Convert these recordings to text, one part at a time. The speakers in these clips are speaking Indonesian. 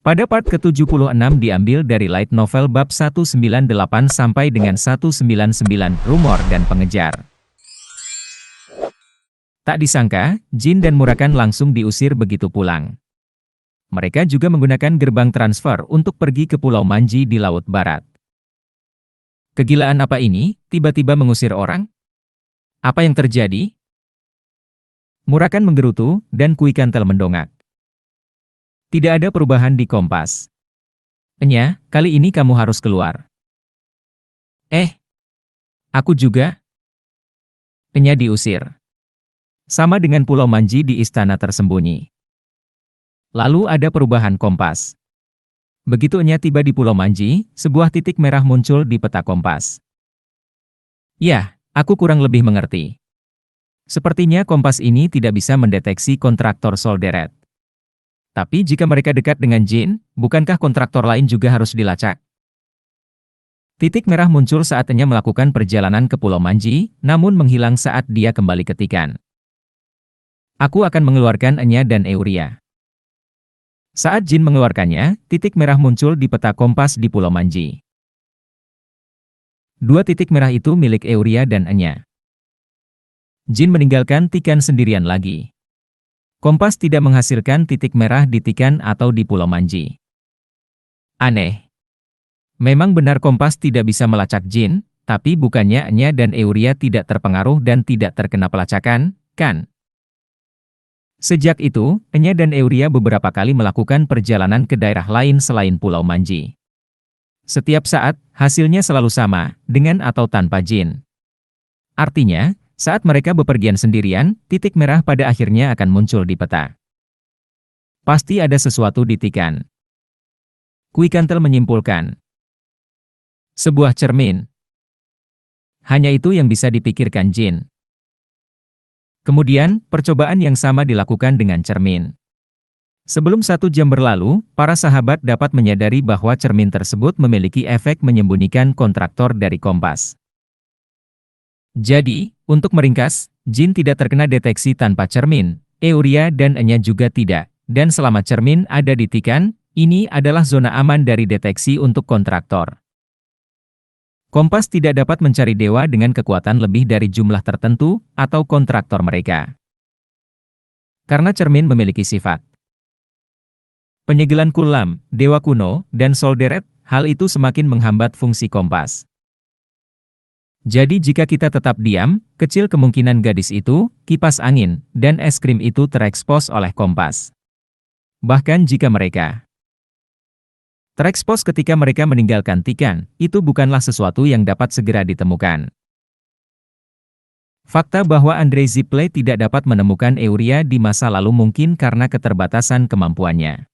Pada part ke-76 diambil dari light novel bab 198 sampai dengan 199, Rumor dan Pengejar. Tak disangka, Jin dan Murakan langsung diusir begitu pulang. Mereka juga menggunakan gerbang transfer untuk pergi ke Pulau Manji di Laut Barat. Kegilaan apa ini, tiba-tiba mengusir orang? Apa yang terjadi? Murakan menggerutu, dan Kui Kantel mendongak. Tidak ada perubahan di Kompas. Enya, kali ini kamu harus keluar. Aku juga? Enya diusir. Sama dengan Pulau Manji di istana tersembunyi. Lalu ada perubahan kompas. Begitu Enya tiba di Pulau Manji, sebuah titik merah muncul di peta kompas. Ya, aku kurang lebih mengerti. Sepertinya kompas ini tidak bisa mendeteksi kontraktor Solderet. Tapi jika mereka dekat dengan Jin, bukankah kontraktor lain juga harus dilacak? Titik merah muncul saat Enya melakukan perjalanan ke Pulau Manji, namun menghilang saat dia kembali ke Tikan. Aku akan mengeluarkan Enya dan Euria. Saat Jin mengeluarkannya, titik merah muncul di peta kompas di Pulau Manji. Dua titik merah itu milik Euria dan Enya. Jin meninggalkan Tikan sendirian lagi. Kompas tidak menghasilkan titik merah di Tikan atau di Pulau Manji. Aneh. Memang benar kompas tidak bisa melacak Jin, tapi bukannya Enya dan Euria tidak terpengaruh dan tidak terkena pelacakan, kan? Sejak itu, Enya dan Euria beberapa kali melakukan perjalanan ke daerah lain selain Pulau Manji. Setiap saat, hasilnya selalu sama, dengan atau tanpa Jin. Artinya, saat mereka bepergian sendirian, titik merah pada akhirnya akan muncul di peta. Pasti ada sesuatu di Tikan. Kui Kantel menyimpulkan. Sebuah cermin. Hanya itu yang bisa dipikirkan Jin. Kemudian, percobaan yang sama dilakukan dengan cermin. Sebelum 1 jam berlalu, para sahabat dapat menyadari bahwa cermin tersebut memiliki efek menyembunyikan kontraktor dari kompas. Jadi, untuk meringkas, Jin tidak terkena deteksi tanpa cermin, Euria dan Enya juga tidak, dan selama cermin ada di Tikan, ini adalah zona aman dari deteksi untuk kontraktor. Kompas tidak dapat mencari dewa dengan kekuatan lebih dari jumlah tertentu, atau kontraktor mereka. Karena cermin memiliki sifat penyegelan Kulam, Dewa Kuno, dan Solderet, hal itu semakin menghambat fungsi kompas. Jadi jika kita tetap diam, kecil kemungkinan gadis itu, kipas angin, dan es krim itu terekspos oleh kompas. Bahkan jika mereka terekspos ketika mereka meninggalkan Tikan, itu bukanlah sesuatu yang dapat segera ditemukan. Fakta bahwa Andre Zipley tidak dapat menemukan Euria di masa lalu mungkin karena keterbatasan kemampuannya.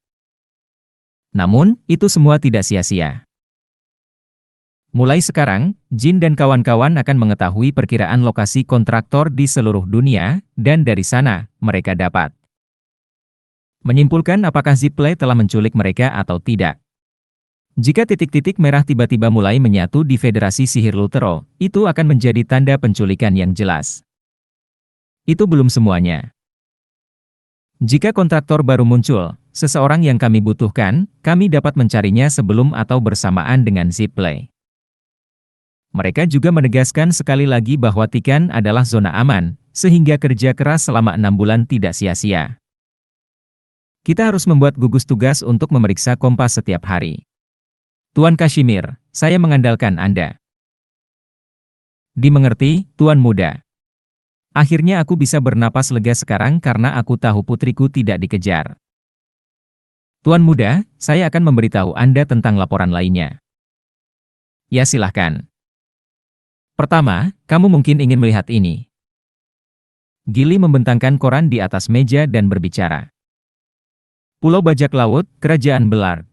Namun, itu semua tidak sia-sia. Mulai sekarang, Jin dan kawan-kawan akan mengetahui perkiraan lokasi kontraktor di seluruh dunia, dan dari sana, mereka dapat menyimpulkan apakah Zipley telah menculik mereka atau tidak. Jika titik-titik merah tiba-tiba mulai menyatu di Federasi Sihir Lutero, itu akan menjadi tanda penculikan yang jelas. Itu belum semuanya. Jika kontraktor baru muncul, seseorang yang kami butuhkan, kami dapat mencarinya sebelum atau bersamaan dengan Zipley. Mereka juga menegaskan sekali lagi bahwa Tikan adalah zona aman, sehingga kerja keras selama 6 bulan tidak sia-sia. Kita harus membuat gugus tugas untuk memeriksa kompas setiap hari. Tuan Kashimir, saya mengandalkan Anda. Dimengerti, Tuan Muda. Akhirnya aku bisa bernapas lega sekarang karena aku tahu putriku tidak dikejar. Tuan Muda, saya akan memberitahu Anda tentang laporan lainnya. Ya silahkan. Pertama, kamu mungkin ingin melihat ini. Gili membentangkan koran di atas meja dan berbicara. Pulau Bajak Laut, Kerajaan Belard.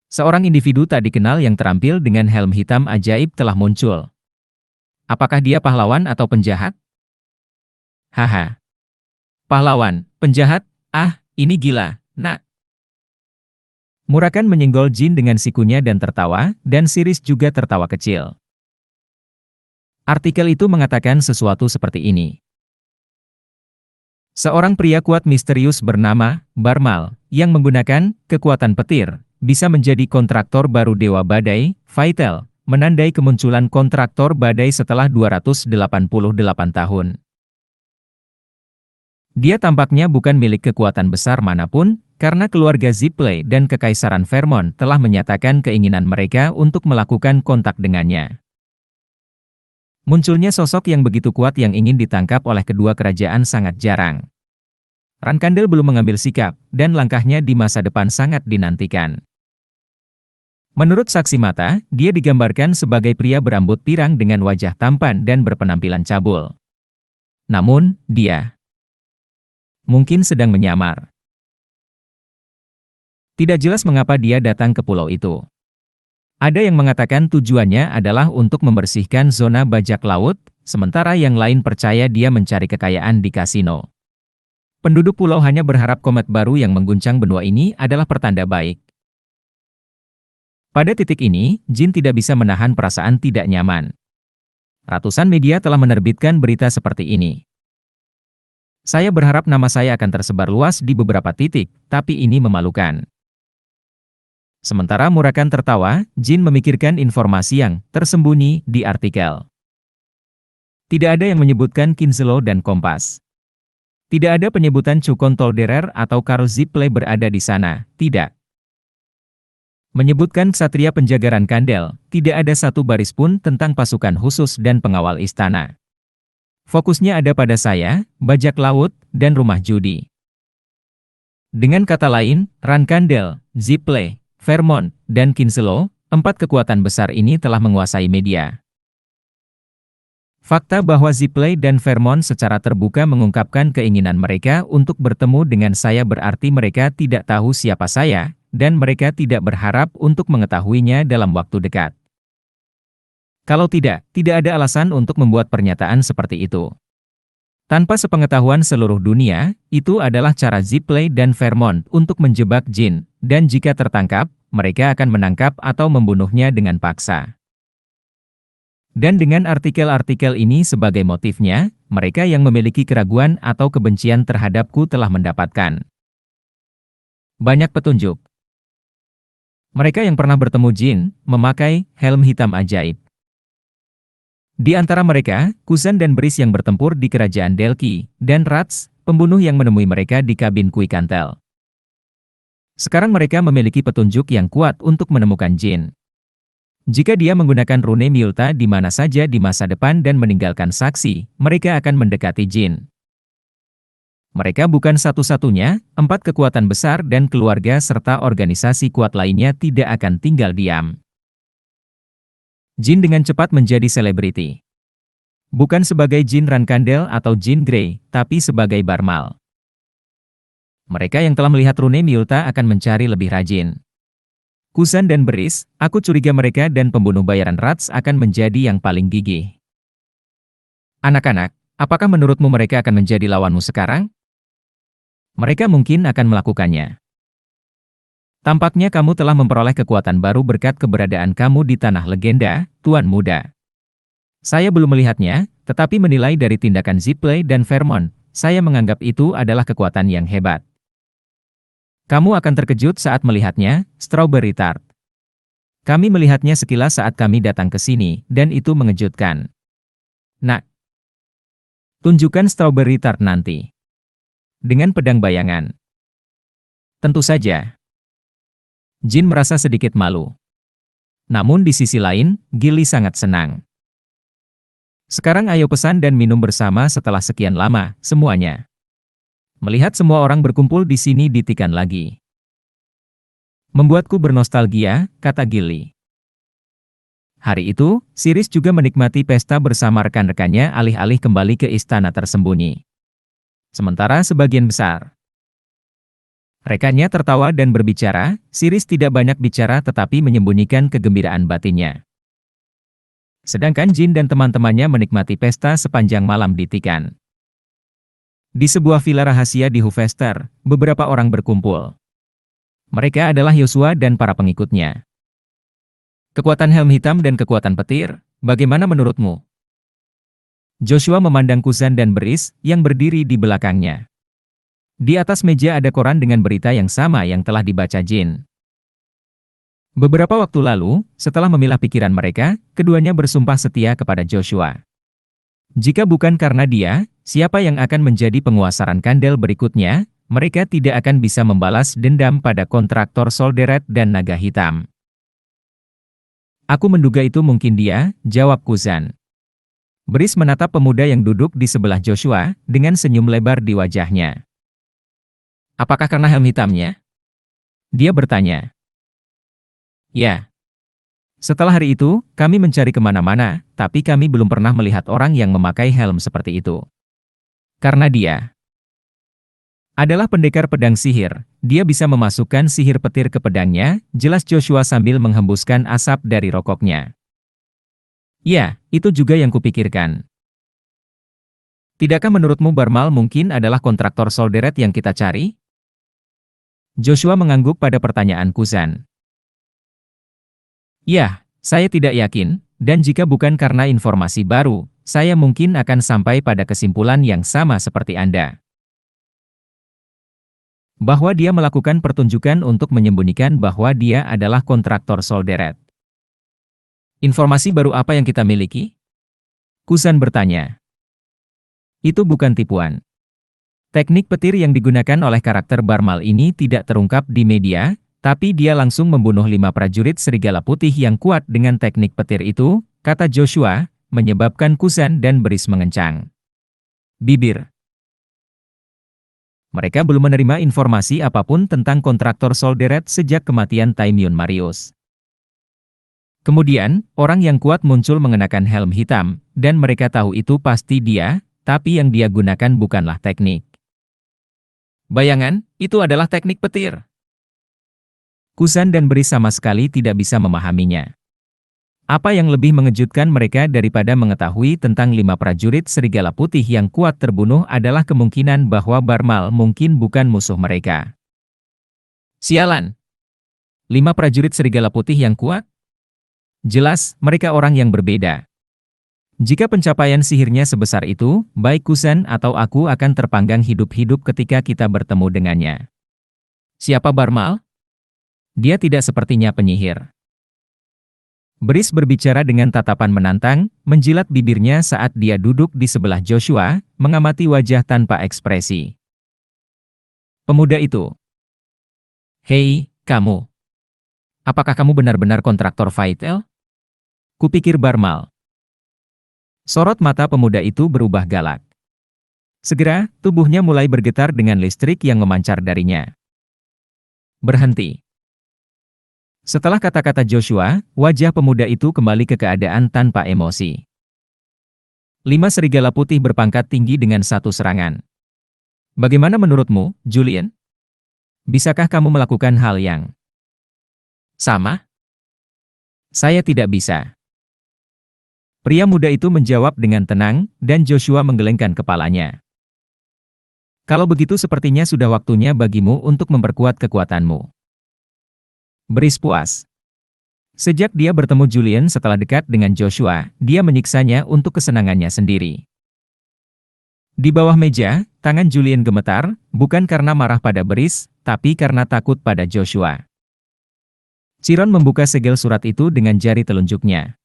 Seorang individu tak dikenal yang terampil dengan helm hitam ajaib telah muncul. Apakah dia pahlawan atau penjahat? Haha. Pahlawan, penjahat, ini gila, nak. Murakan menyenggol Jin dengan sikunya dan tertawa, dan Siris juga tertawa kecil. Artikel itu mengatakan sesuatu seperti ini. Seorang pria kuat misterius bernama Barmal, yang menggunakan kekuatan petir, bisa menjadi kontraktor baru Dewa Badai, Vital, menandai kemunculan kontraktor badai setelah 288 tahun. Dia tampaknya bukan milik kekuatan besar manapun, karena keluarga Zipley dan Kekaisaran Vermont telah menyatakan keinginan mereka untuk melakukan kontak dengannya. Munculnya sosok yang begitu kuat yang ingin ditangkap oleh kedua kerajaan sangat jarang. Rankandel belum mengambil sikap, dan langkahnya di masa depan sangat dinantikan. Menurut saksi mata, dia digambarkan sebagai pria berambut pirang dengan wajah tampan dan berpenampilan cabul. Namun, dia mungkin sedang menyamar. Tidak jelas mengapa dia datang ke pulau itu. Ada yang mengatakan tujuannya adalah untuk membersihkan zona bajak laut, sementara yang lain percaya dia mencari kekayaan di kasino. Penduduk pulau hanya berharap komet baru yang mengguncang benua ini adalah pertanda baik. Pada titik ini, Jin tidak bisa menahan perasaan tidak nyaman. Ratusan media telah menerbitkan berita seperti ini. Saya berharap nama saya akan tersebar luas di beberapa titik, tapi ini memalukan. Sementara Murakan tertawa, Jin memikirkan informasi yang tersembunyi di artikel. Tidak ada yang menyebutkan Kinslow dan Kompas. Tidak ada penyebutan Cukon Tolderer atau Karl Zipley berada di sana, tidak. Menyebutkan Ksatria Penjaga Rankandel, tidak ada satu baris pun tentang pasukan khusus dan pengawal istana. Fokusnya ada pada saya, bajak laut, dan rumah judi. Dengan kata lain, Rankandel, Zipley, Vermont, dan Kinslow, 4 kekuatan besar ini telah menguasai media. Fakta bahwa Zipley dan Vermont secara terbuka mengungkapkan keinginan mereka untuk bertemu dengan saya berarti mereka tidak tahu siapa saya, dan mereka tidak berharap untuk mengetahuinya dalam waktu dekat. Kalau tidak ada alasan untuk membuat pernyataan seperti itu. Tanpa sepengetahuan seluruh dunia, itu adalah cara Zipley dan Vermont untuk menjebak Jin, dan jika tertangkap, mereka akan menangkap atau membunuhnya dengan paksa. Dan dengan artikel-artikel ini sebagai motifnya, mereka yang memiliki keraguan atau kebencian terhadapku telah mendapatkan banyak petunjuk. Mereka yang pernah bertemu Jin, memakai helm hitam ajaib. Di antara mereka, Kusan dan Brice yang bertempur di kerajaan Delki, dan Rats, pembunuh yang menemui mereka di kabin Kui Kantel. Sekarang mereka memiliki petunjuk yang kuat untuk menemukan Jin. Jika dia menggunakan rune Myulta di mana saja di masa depan dan meninggalkan saksi, mereka akan mendekati Jin. Mereka bukan satu-satunya, 4 kekuatan besar dan keluarga serta organisasi kuat lainnya tidak akan tinggal diam. Jin dengan cepat menjadi selebriti. Bukan sebagai Jin Rankandel atau Jin Grey, tapi sebagai Barmal. Mereka yang telah melihat rune Myulta akan mencari lebih rajin. Kusan dan Brice, aku curiga mereka dan pembunuh bayaran Rats akan menjadi yang paling gigih. Anak-anak, apakah menurutmu mereka akan menjadi lawanmu sekarang? Mereka mungkin akan melakukannya. Tampaknya kamu telah memperoleh kekuatan baru berkat keberadaan kamu di Tanah Legenda, Tuan Muda. Saya belum melihatnya, tetapi menilai dari tindakan Zipley dan Vermont, saya menganggap itu adalah kekuatan yang hebat. Kamu akan terkejut saat melihatnya, Strawberry Tart. Kami melihatnya sekilas saat kami datang ke sini, dan itu mengejutkan. Nak, tunjukkan Strawberry Tart nanti. Dengan pedang bayangan. Tentu saja. Jin merasa sedikit malu. Namun di sisi lain, Gilly sangat senang. Sekarang ayo pesan dan minum bersama setelah sekian lama, semuanya. Melihat semua orang berkumpul di sini ditikan lagi. Membuatku bernostalgia, kata Gilly. Hari itu, Siris juga menikmati pesta bersama rekan-rekannya alih-alih kembali ke istana tersembunyi. Sementara sebagian besar rekannya tertawa dan berbicara, Siris tidak banyak bicara tetapi menyembunyikan kegembiraan batinnya. Sedangkan Jin dan teman-temannya menikmati pesta sepanjang malam di Tikan. Di sebuah villa rahasia di Hufester, beberapa orang berkumpul. Mereka adalah Yosua dan para pengikutnya. Kekuatan helm hitam dan kekuatan petir, bagaimana menurutmu? Joshua memandang Kusan dan Brice yang berdiri di belakangnya. Di atas meja ada koran dengan berita yang sama yang telah dibaca Jin. Beberapa waktu lalu, setelah memilah pikiran mereka, keduanya bersumpah setia kepada Joshua. Jika bukan karena dia, siapa yang akan menjadi penguasa Rankandel berikutnya? Mereka tidak akan bisa membalas dendam pada kontraktor Solderet dan Naga Hitam. Aku menduga itu mungkin dia, jawab Kuzan. Brice menatap pemuda yang duduk di sebelah Joshua, dengan senyum lebar di wajahnya. Apakah karena helm hitamnya? Dia bertanya. Ya. Setelah hari itu, kami mencari kemana-mana, tapi kami belum pernah melihat orang yang memakai helm seperti itu. Karena dia adalah pendekar pedang sihir, dia bisa memasukkan sihir petir ke pedangnya, jelas Joshua sambil menghembuskan asap dari rokoknya. Ya, itu juga yang kupikirkan. Tidakkah menurutmu Barmal mungkin adalah kontraktor Solderet yang kita cari? Joshua mengangguk pada pertanyaan Kuzan. Ya, saya tidak yakin, dan jika bukan karena informasi baru, saya mungkin akan sampai pada kesimpulan yang sama seperti Anda. Bahwa dia melakukan pertunjukan untuk menyembunyikan bahwa dia adalah kontraktor Solderet. Informasi baru apa yang kita miliki? Kuzan bertanya. Itu bukan tipuan. Teknik petir yang digunakan oleh karakter Barmal ini tidak terungkap di media, tapi dia langsung membunuh 5 prajurit serigala putih yang kuat dengan teknik petir itu, kata Joshua, menyebabkan Kuzan dan Brice mengencang bibir. Mereka belum menerima informasi apapun tentang kontraktor Solderet sejak kematian Taimyun Marius. Kemudian, orang yang kuat muncul mengenakan helm hitam, dan mereka tahu itu pasti dia, tapi yang dia gunakan bukanlah teknik. Bayangan, itu adalah teknik petir. Kuzan dan Brice sama sekali tidak bisa memahaminya. Apa yang lebih mengejutkan mereka daripada mengetahui tentang 5 prajurit serigala putih yang kuat terbunuh adalah kemungkinan bahwa Barmal mungkin bukan musuh mereka. Sialan! 5 prajurit serigala putih yang kuat? Jelas, mereka orang yang berbeda. Jika pencapaian sihirnya sebesar itu, baik Kuzan atau aku akan terpanggang hidup-hidup ketika kita bertemu dengannya. Siapa Barmal? Dia tidak sepertinya penyihir. Brice berbicara dengan tatapan menantang, menjilat bibirnya saat dia duduk di sebelah Joshua, mengamati wajah tanpa ekspresi. Pemuda itu. Hei, kamu. Apakah kamu benar-benar kontraktor Vital? Kupikir Barmal. Sorot mata pemuda itu berubah galak. Segera, tubuhnya mulai bergetar dengan listrik yang memancar darinya. Berhenti. Setelah kata-kata Joshua, wajah pemuda itu kembali ke keadaan tanpa emosi. 5 serigala putih berpangkat tinggi dengan satu serangan. Bagaimana menurutmu, Julian? Bisakah kamu melakukan hal yang sama? Saya tidak bisa. Pria muda itu menjawab dengan tenang, dan Joshua menggelengkan kepalanya. Kalau begitu sepertinya sudah waktunya bagimu untuk memperkuat kekuatanmu. Brice puas. Sejak dia bertemu Julian setelah dekat dengan Joshua, dia menyiksanya untuk kesenangannya sendiri. Di bawah meja, tangan Julian gemetar, bukan karena marah pada Brice, tapi karena takut pada Joshua. Chiron membuka segel surat itu dengan jari telunjuknya.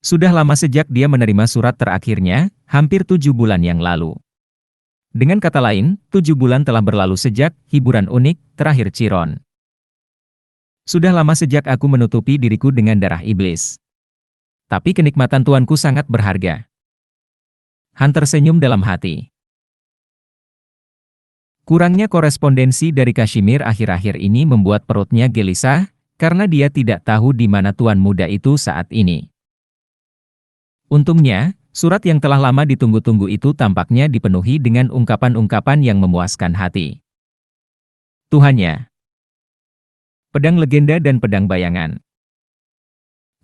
Sudah lama sejak dia menerima surat terakhirnya, hampir 7 bulan yang lalu. Dengan kata lain, 7 bulan telah berlalu sejak hiburan unik terakhir Chiron. Sudah lama sejak aku menutupi diriku dengan darah iblis. Tapi kenikmatan tuanku sangat berharga. Hunter senyum dalam hati. Kurangnya korespondensi dari Kashmir akhir-akhir ini membuat perutnya gelisah, karena dia tidak tahu di mana tuan muda itu saat ini. Untungnya, surat yang telah lama ditunggu-tunggu itu tampaknya dipenuhi dengan ungkapan-ungkapan yang memuaskan hati. Tuhannya. Pedang legenda dan pedang bayangan.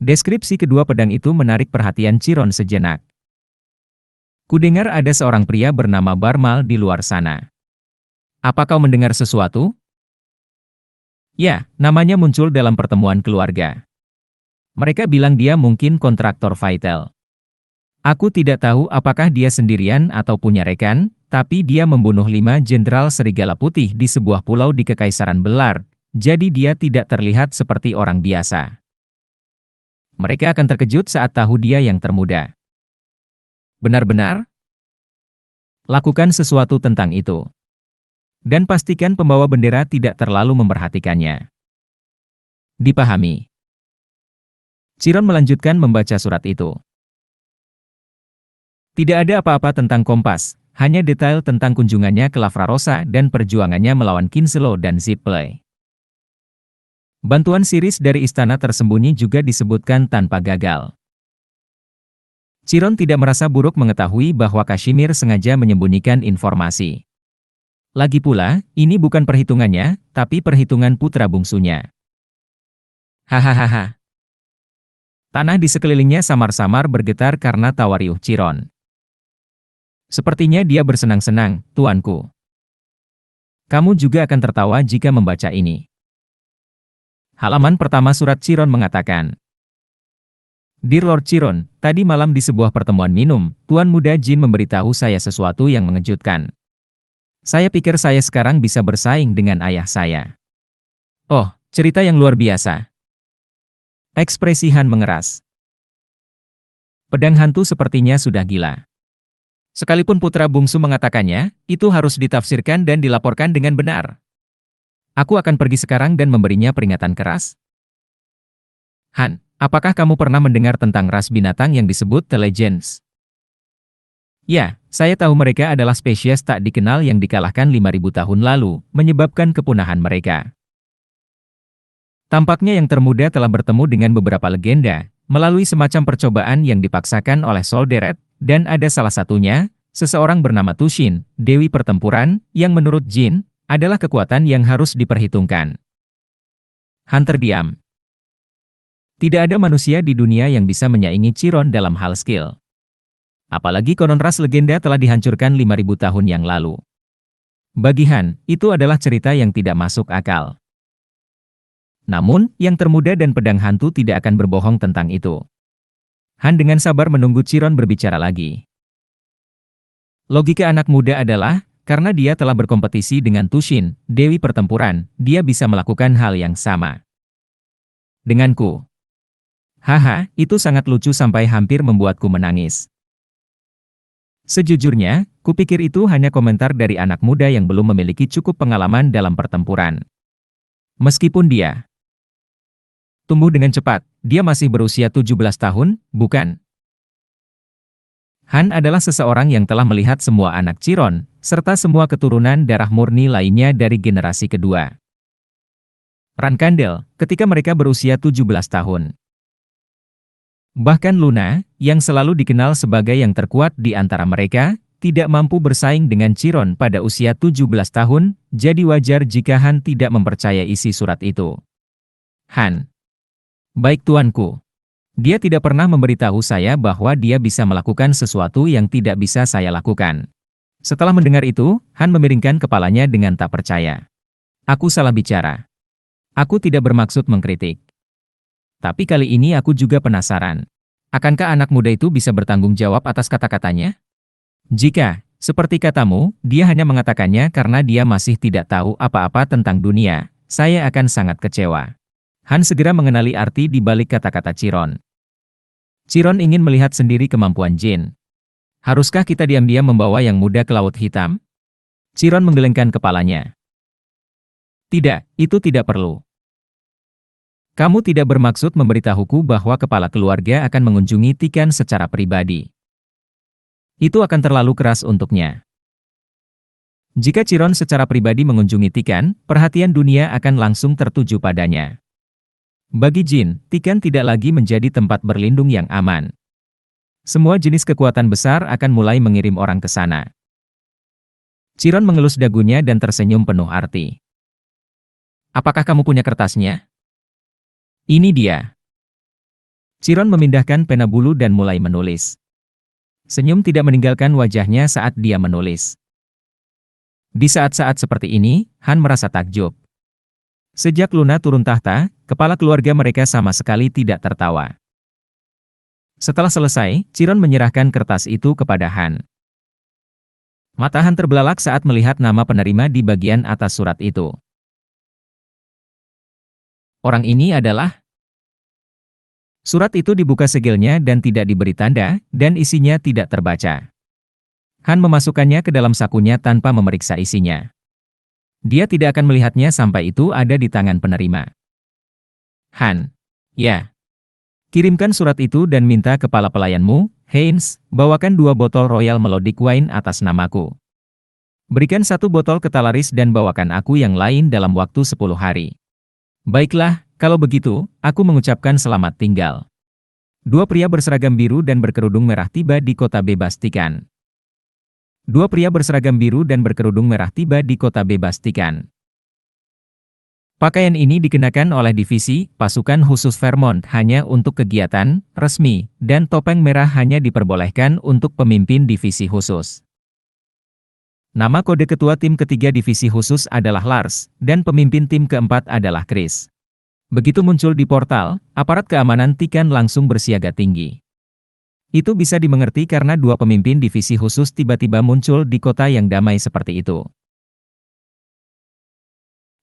Deskripsi kedua pedang itu menarik perhatian Chiron sejenak. Kudengar ada seorang pria bernama Barmal di luar sana. Apa kau mendengar sesuatu? Ya, namanya muncul dalam pertemuan keluarga. Mereka bilang dia mungkin kontraktor Vital. Aku tidak tahu apakah dia sendirian atau punya rekan, tapi dia membunuh 5 jenderal serigala putih di sebuah pulau di Kekaisaran Belar, jadi dia tidak terlihat seperti orang biasa. Mereka akan terkejut saat tahu dia yang termuda. Benar-benar? Lakukan sesuatu tentang itu. Dan pastikan pembawa bendera tidak terlalu memperhatikannya. Dipahami. Chiron melanjutkan membaca surat itu. Tidak ada apa-apa tentang Kompas, hanya detail tentang kunjungannya ke Lavrarosa dan perjuangannya melawan Kinselo dan Zipley. Bantuan Siris dari istana tersembunyi juga disebutkan tanpa gagal. Chiron tidak merasa buruk mengetahui bahwa Kashmir sengaja menyembunyikan informasi. Lagi pula, ini bukan perhitungannya, tapi perhitungan putra bungsunya. Hahaha. Tanah di sekelilingnya samar-samar bergetar karena tawa riuh Chiron. Sepertinya dia bersenang-senang, tuanku. Kamu juga akan tertawa jika membaca ini. Halaman pertama surat Chiron mengatakan, Dear Lord Chiron, tadi malam di sebuah pertemuan minum, Tuan Muda Jin memberitahu saya sesuatu yang mengejutkan. Saya pikir saya sekarang bisa bersaing dengan ayah saya. Oh, cerita yang luar biasa. Ekspresi Han mengeras. Pedang hantu sepertinya sudah gila. Sekalipun putra bungsu mengatakannya, itu harus ditafsirkan dan dilaporkan dengan benar. Aku akan pergi sekarang dan memberinya peringatan keras. Han, apakah kamu pernah mendengar tentang ras binatang yang disebut The Legends? Ya, saya tahu mereka adalah spesies tak dikenal yang dikalahkan 5.000 tahun lalu, menyebabkan kepunahan mereka. Tampaknya yang termuda telah bertemu dengan beberapa legenda, melalui semacam percobaan yang dipaksakan oleh Solderet, dan ada salah satunya, seseorang bernama Tushin, Dewi Pertempuran, yang menurut Jin, adalah kekuatan yang harus diperhitungkan. Han terdiam. Tidak ada manusia di dunia yang bisa menyaingi Chiron dalam hal skill. Apalagi konon ras legenda telah dihancurkan 5.000 tahun yang lalu. Bagi Han, itu adalah cerita yang tidak masuk akal. Namun, yang termuda dan pedang hantu tidak akan berbohong tentang itu. Han dengan sabar menunggu Chiron berbicara lagi. Logika anak muda adalah, karena dia telah berkompetisi dengan Tushin, Dewi Pertempuran, dia bisa melakukan hal yang sama. Denganku. Haha, itu sangat lucu sampai hampir membuatku menangis. Sejujurnya, kupikir itu hanya komentar dari anak muda yang belum memiliki cukup pengalaman dalam pertempuran. Meskipun dia tumbuh dengan cepat, dia masih berusia 17 tahun, bukan? Han adalah seseorang yang telah melihat semua anak Chiron, serta semua keturunan darah murni lainnya dari generasi kedua. Rankandel, ketika mereka berusia 17 tahun. Bahkan Luna, yang selalu dikenal sebagai yang terkuat di antara mereka, tidak mampu bersaing dengan Chiron pada usia 17 tahun, jadi wajar jika Han tidak mempercayai isi surat itu. Han. Baik tuanku. Dia tidak pernah memberitahu saya bahwa dia bisa melakukan sesuatu yang tidak bisa saya lakukan. Setelah mendengar itu, Han memiringkan kepalanya dengan tak percaya. Aku salah bicara. Aku tidak bermaksud mengkritik. Tapi kali ini aku juga penasaran. Akankah anak muda itu bisa bertanggung jawab atas kata-katanya? Jika, seperti katamu, dia hanya mengatakannya karena dia masih tidak tahu apa-apa tentang dunia, saya akan sangat kecewa. Han segera mengenali arti di balik kata-kata Chiron. Chiron ingin melihat sendiri kemampuan Jin. Haruskah kita diam-diam membawa yang muda ke Laut Hitam? Chiron menggelengkan kepalanya. Tidak, itu tidak perlu. Kamu tidak bermaksud memberitahuku bahwa kepala keluarga akan mengunjungi Tikan secara pribadi. Itu akan terlalu keras untuknya. Jika Chiron secara pribadi mengunjungi Tikan, perhatian dunia akan langsung tertuju padanya. Bagi Jin, Tikan tidak lagi menjadi tempat berlindung yang aman. Semua jenis kekuatan besar akan mulai mengirim orang ke sana. Chiron mengelus dagunya dan tersenyum penuh arti. Apakah kamu punya kertasnya? Ini dia. Chiron memindahkan pena bulu dan mulai menulis. Senyum tidak meninggalkan wajahnya saat dia menulis. Di saat-saat seperti ini, Han merasa takjub. Sejak Luna turun tahta, kepala keluarga mereka sama sekali tidak tertawa. Setelah selesai, Chiron menyerahkan kertas itu kepada Han. Mata Han terbelalak saat melihat nama penerima di bagian atas surat itu. Orang ini adalah... Surat itu dibuka segelnya dan tidak diberi tanda, dan isinya tidak terbaca. Han memasukkannya ke dalam sakunya tanpa memeriksa isinya. Dia tidak akan melihatnya sampai itu ada di tangan penerima. Han. Ya. Kirimkan surat itu dan minta kepala pelayanmu, Haynes, bawakan 2 botol Royal Melodic Wine atas namaku. Berikan 1 botol ke Talaris dan bawakan aku yang lain dalam waktu 10 hari. Baiklah, kalau begitu, aku mengucapkan selamat tinggal. 2 pria berseragam biru dan berkerudung merah tiba di kota bebas Tikan. 2 pria berseragam biru dan berkerudung merah tiba di kota bebas Tikan. Pakaian ini dikenakan oleh divisi pasukan khusus Vermont hanya untuk kegiatan resmi, dan topeng merah hanya diperbolehkan untuk pemimpin divisi khusus. Nama kode ketua tim ketiga divisi khusus adalah Lars, dan pemimpin tim keempat adalah Chris. Begitu muncul di portal, aparat keamanan Tikan langsung bersiaga tinggi. Itu bisa dimengerti karena 2 pemimpin divisi khusus tiba-tiba muncul di kota yang damai seperti itu.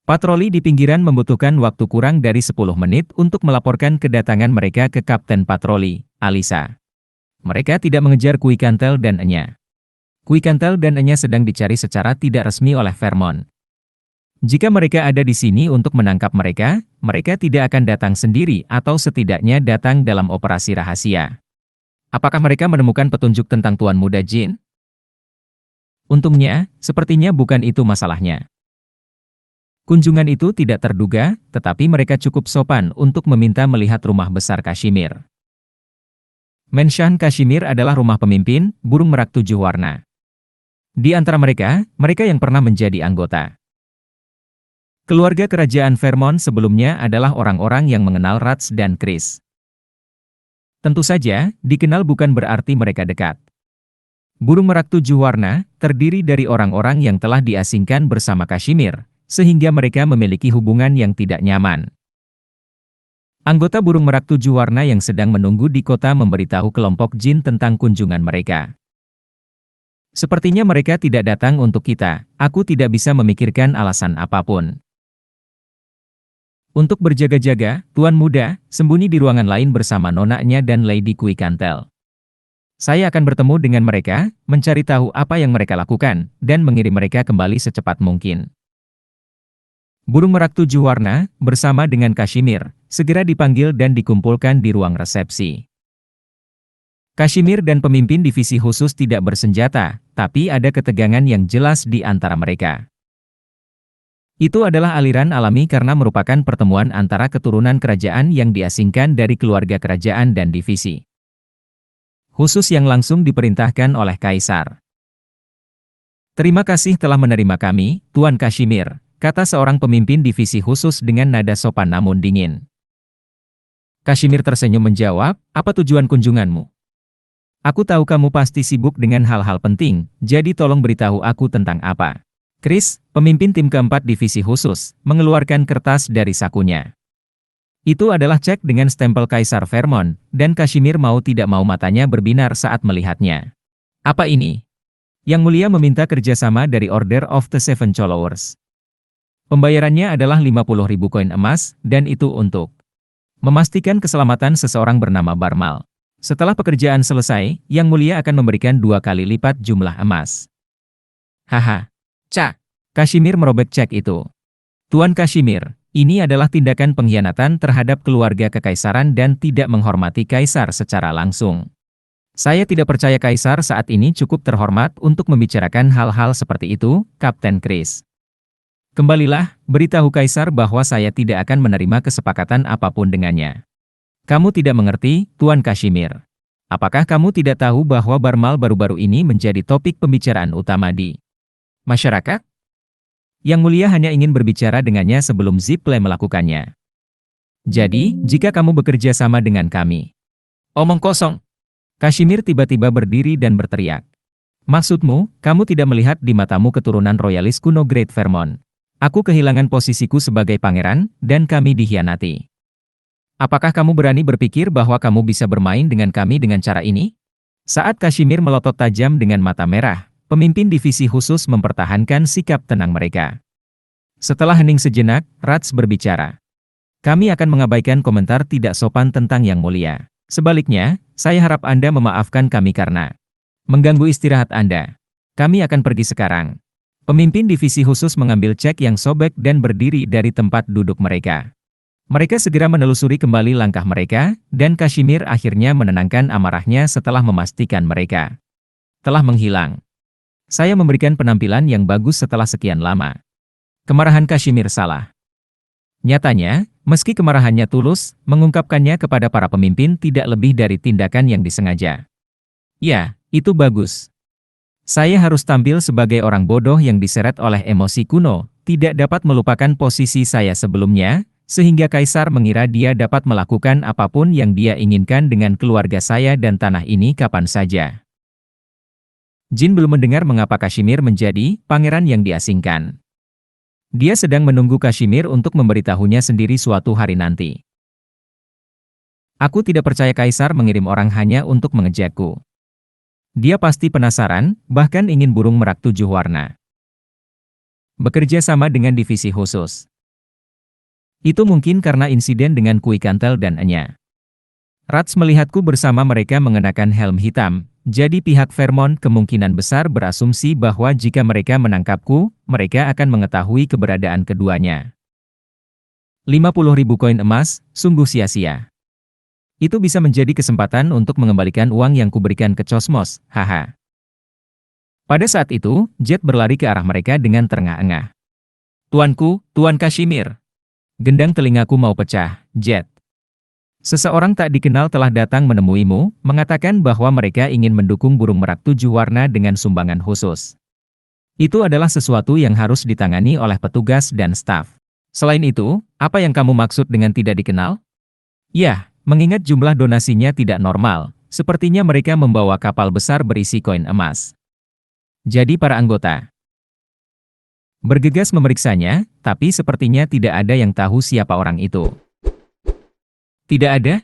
Patroli di pinggiran membutuhkan waktu kurang dari 10 menit untuk melaporkan kedatangan mereka ke Kapten Patroli, Alisa. Mereka tidak mengejar Quicantel dan Enya. Quicantel dan Enya sedang dicari secara tidak resmi oleh Vermont. Jika mereka ada di sini untuk menangkap mereka, mereka tidak akan datang sendiri atau setidaknya datang dalam operasi rahasia. Apakah mereka menemukan petunjuk tentang Tuan Muda Jin? Untungnya, sepertinya bukan itu masalahnya. Kunjungan itu tidak terduga, tetapi mereka cukup sopan untuk meminta melihat rumah besar Kashmir. Menshan Kashmir adalah rumah pemimpin, burung merak 7 warna. Di antara mereka, mereka yang pernah menjadi anggota. Keluarga kerajaan Vermont sebelumnya adalah orang-orang yang mengenal Rats dan Chris. Tentu saja, dikenal bukan berarti mereka dekat. Burung merak 7 warna, terdiri dari orang-orang yang telah diasingkan bersama Kashmir, sehingga mereka memiliki hubungan yang tidak nyaman. Anggota burung merak 7 warna yang sedang menunggu di kota memberitahu kelompok Jin tentang kunjungan mereka. Sepertinya mereka tidak datang untuk kita, aku tidak bisa memikirkan alasan apapun. Untuk berjaga-jaga, Tuan Muda, sembunyi di ruangan lain bersama nonanya dan Lady Quicantel. Saya akan bertemu dengan mereka, mencari tahu apa yang mereka lakukan, dan mengirim mereka kembali secepat mungkin. Burung merak 7 warna, bersama dengan Kashmir, segera dipanggil dan dikumpulkan di ruang resepsi. Kashmir dan pemimpin divisi khusus tidak bersenjata, tapi ada ketegangan yang jelas di antara mereka. Itu adalah aliran alami karena merupakan pertemuan antara keturunan kerajaan yang diasingkan dari keluarga kerajaan dan divisi khusus yang langsung diperintahkan oleh Kaisar. Terima kasih telah menerima kami, Tuan Kashmir, kata seorang pemimpin divisi khusus dengan nada sopan namun dingin. Kashmir tersenyum menjawab, apa tujuan kunjunganmu? Aku tahu kamu pasti sibuk dengan hal-hal penting, jadi tolong beritahu aku tentang apa. Chris, pemimpin tim keempat divisi khusus, mengeluarkan kertas dari sakunya. Itu adalah cek dengan stempel Kaisar Vermont, dan Kashmir mau tidak mau matanya berbinar saat melihatnya. Apa ini? Yang Mulia meminta kerjasama dari Order of the Seven Followers. Pembayarannya adalah 50.000 koin emas, dan itu untuk memastikan keselamatan seseorang bernama Barmal. Setelah pekerjaan selesai, Yang Mulia akan memberikan 2 kali lipat jumlah emas. Haha. Cak. Kashmir merobek cek itu. Tuan Kashmir, ini adalah tindakan pengkhianatan terhadap keluarga kekaisaran dan tidak menghormati kaisar secara langsung. Saya tidak percaya kaisar saat ini cukup terhormat untuk membicarakan hal-hal seperti itu, Kapten Chris. Kembalilah, beritahu kaisar bahwa saya tidak akan menerima kesepakatan apapun dengannya. Kamu tidak mengerti, Tuan Kashmir. Apakah kamu tidak tahu bahwa Barmal baru-baru ini menjadi topik pembicaraan utama di masyarakat? Yang Mulia hanya ingin berbicara dengannya sebelum Ziple melakukannya. Jadi, jika kamu bekerja sama dengan kami. Omong kosong. Kashmir tiba-tiba berdiri dan berteriak. Maksudmu, kamu tidak melihat di matamu keturunan royalis kuno Great Vermont. Aku kehilangan posisiku sebagai pangeran, dan kami dikhianati. Apakah kamu berani berpikir bahwa kamu bisa bermain dengan kami dengan cara ini? Saat Kashmir melotot tajam dengan mata merah, pemimpin divisi khusus mempertahankan sikap tenang mereka. Setelah hening sejenak, Rats berbicara. Kami akan mengabaikan komentar tidak sopan tentang Yang Mulia. Sebaliknya, saya harap Anda memaafkan kami karena mengganggu istirahat Anda. Kami akan pergi sekarang. Pemimpin divisi khusus mengambil cek yang sobek dan berdiri dari tempat duduk mereka. Mereka segera menelusuri kembali langkah mereka, dan Kashmir akhirnya menenangkan amarahnya setelah memastikan mereka telah menghilang. Saya memberikan penampilan yang bagus setelah sekian lama. Kemarahan Kashmir salah. Nyatanya, meski kemarahannya tulus, mengungkapkannya kepada para pemimpin tidak lebih dari tindakan yang disengaja. Ya, itu bagus. Saya harus tampil sebagai orang bodoh yang diseret oleh emosi kuno, tidak dapat melupakan posisi saya sebelumnya, sehingga Kaisar mengira dia dapat melakukan apapun yang dia inginkan dengan keluarga saya dan tanah ini kapan saja. Jin belum mendengar mengapa Kashmir menjadi pangeran yang diasingkan. Dia sedang menunggu Kashmir untuk memberitahunya sendiri suatu hari nanti. Aku tidak percaya Kaisar mengirim orang hanya untuk mengejakku. Dia pasti penasaran, bahkan ingin burung merak 7 warna. Bekerja sama dengan divisi khusus. Itu mungkin karena insiden dengan Kui Kantel dan Enya. Rats melihatku bersama mereka mengenakan helm hitam, jadi pihak Vermont kemungkinan besar berasumsi bahwa jika mereka menangkapku, mereka akan mengetahui keberadaan keduanya. 50.000 koin emas, sungguh sia-sia. Itu bisa menjadi kesempatan untuk mengembalikan uang yang kuberikan ke Cosmos, haha. Pada saat itu, Jet berlari ke arah mereka dengan terengah-engah. Tuanku, Tuan Kashmir. Gendang telingaku mau pecah, Jet. Seseorang tak dikenal telah datang menemuimu, mengatakan bahwa mereka ingin mendukung burung merak 7 warna dengan sumbangan khusus. Itu adalah sesuatu yang harus ditangani oleh petugas dan staf. Selain itu, apa yang kamu maksud dengan tidak dikenal? Ya, mengingat jumlah donasinya tidak normal, sepertinya mereka membawa kapal besar berisi koin emas. Jadi para anggota bergegas memeriksanya, tapi sepertinya tidak ada yang tahu siapa orang itu. Tidak ada?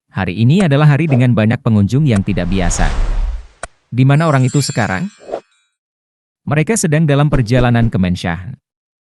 Hari ini adalah hari dengan banyak pengunjung yang tidak biasa. Di mana orang itu sekarang? Mereka sedang dalam perjalanan ke Mensah.